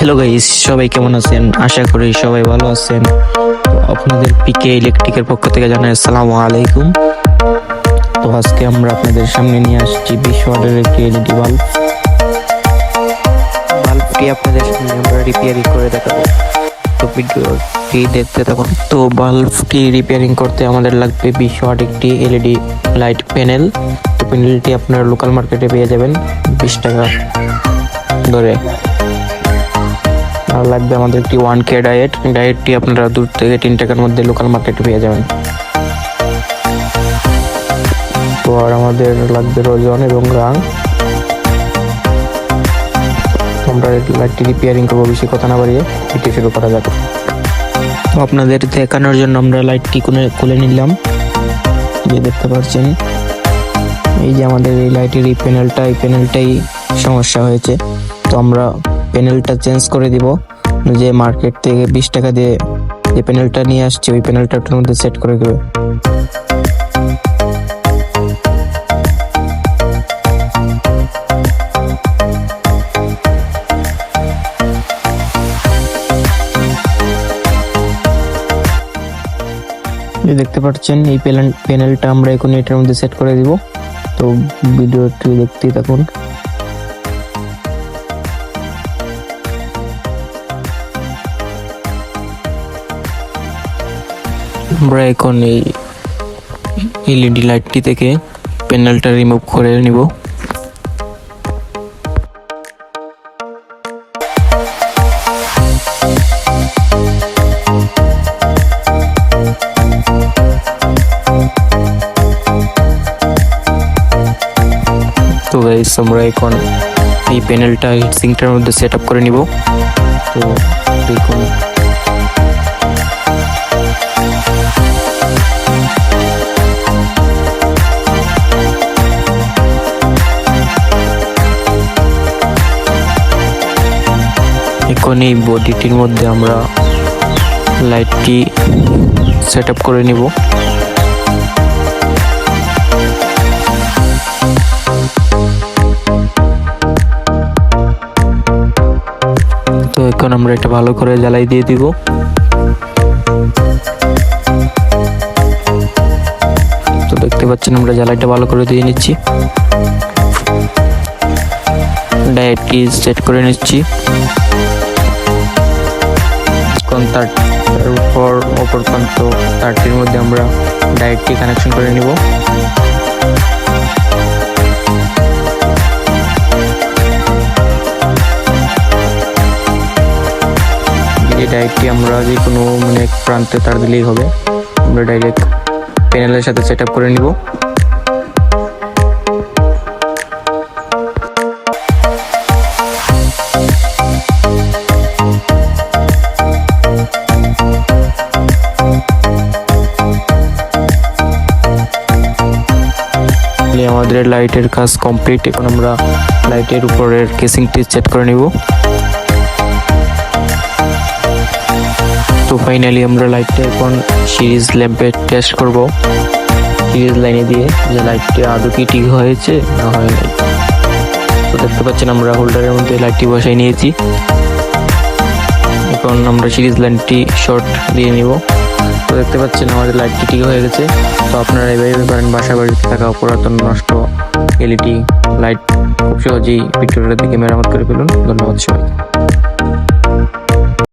Hello guys, সবাই কেমন আছেন? আশা করি সবাই ভালো আছেন। তো আপনাদের পিকে ইলেকট্রিকের পক্ষ থেকে জানাই আসসালামু আলাইকুম। তো আজকে আমরা আপনাদের সামনে নিয়ে আসছি 20 ওয়াটের একটি এলইডি বাল্বটি আপনাদের সামনে আমরা রিপেয়ারিং করে দেখাবো। তো ভিডিওটি দেখতে থাকুন। তো বাল্বটি রিপেয়ারিং করতে আমাদের লাগবে 20 ওয়াট একটি এলইডি লাইট প্যানেল। তো প্যানেলটি আপনারা লোকাল মার্কেটে পেয়ে যাবেন 20 টাকা ধরে। আর লাগবে আমাদের একটি 1K ডায়েটটি আপনারা 2 থেকে 3 টাকার মধ্যে লোকাল মার্কেটে পেয়ে যাবেন। তো আর আমাদের লাগবে রজন এবং রাং। আমরা লাইটটি রিপেয়ারিং করবো, বেশি কথা না বাড়িয়ে ভিডিও শুরু করা যাক। তো আপনাদের দেখানোর জন্য আমরা লাইটটি খুলে নিলাম। যে দেখতে পাচ্ছেন, এই যে আমাদের এই লাইটের এই প্যানেলটাই সমস্যা হয়েছে। তো আমরা প্যানেলটা চেঞ্জ করে দিব। যে মার্কেট থেকে 20 টাকা দিয়ে যে প্যানেলটা নিয়ে আসছে, ওই প্যানেলটা ওটার মধ্যে সেট করে দেবে। দেখতে পাচ্ছেন এই প্যানেলটা আমরা এখন এটার মধ্যে সেট করে দিব। তো ভিডিওটি দেখতেই থাকুন। আমরা এখন এই এলইডি লাইটটি থেকে প্যানেলটা রিমুভ করে নিব। তো গাইস, আমরা এখন এই প্যানেলটা হিটসিঙ্কটার মধ্যে সেট আপ করে নিব। তো দেখুন, এখন এই বডিটির মধ্যে আমরা লাইটটি সেট আপ করে নিব। তো এখন আমরা এটা ভালো করে জ্বালাই দিয়ে দিব। তো দেখতে পাচ্ছেন, আমরা জ্বালাইটা ভালো করে দিয়ে নিচ্ছি। ডায়েটটি সেট করে নিচ্ছি। তার উপর অপর প্রান্ত তারটির মধ্যে আমরা ডায়েটটি কানেকশন করে নিব। এই ডায়েটটি আমরা যে কোনো এক প্রান্তে তার দিলেই হবে। আমরা ডাইরেক্ট প্যানেলের সাথে সেট আপ করে নিব। আমাদের লাইটের কাজ কমপ্লিট। এখন আমরা লাইটের উপরের কেসিংটি সেট করে নিব। তো ফাইনালি আমরা লাইটটা এখন সিরিজ ল্যাম্পে টেস্ট করব, সিরিজ লাইনে দিয়ে, যে লাইটটি আদৌ কি ঠিক হয়েছে না হয় নাই। তো দেখতে পাচ্ছেন, আমরা হোল্ডারের মধ্যে লাইটটি বসাই নিয়েছি। এখন আমরা সিরিজ লাইনটি শর্ট দিয়ে নিব। তো দেখতে পাচ্ছেন আমাদের লাইটটি ঠিক হয়ে গেছে। তো আপনারা এইভাবে পারেন বাসা বাড়িতে থাকা পুরাতন নষ্ট এলইডি লাইট খুব সহজেই ভিডিওটা দেখে মেরামত করে ফেলুন। ধন্যবাদ সবাই।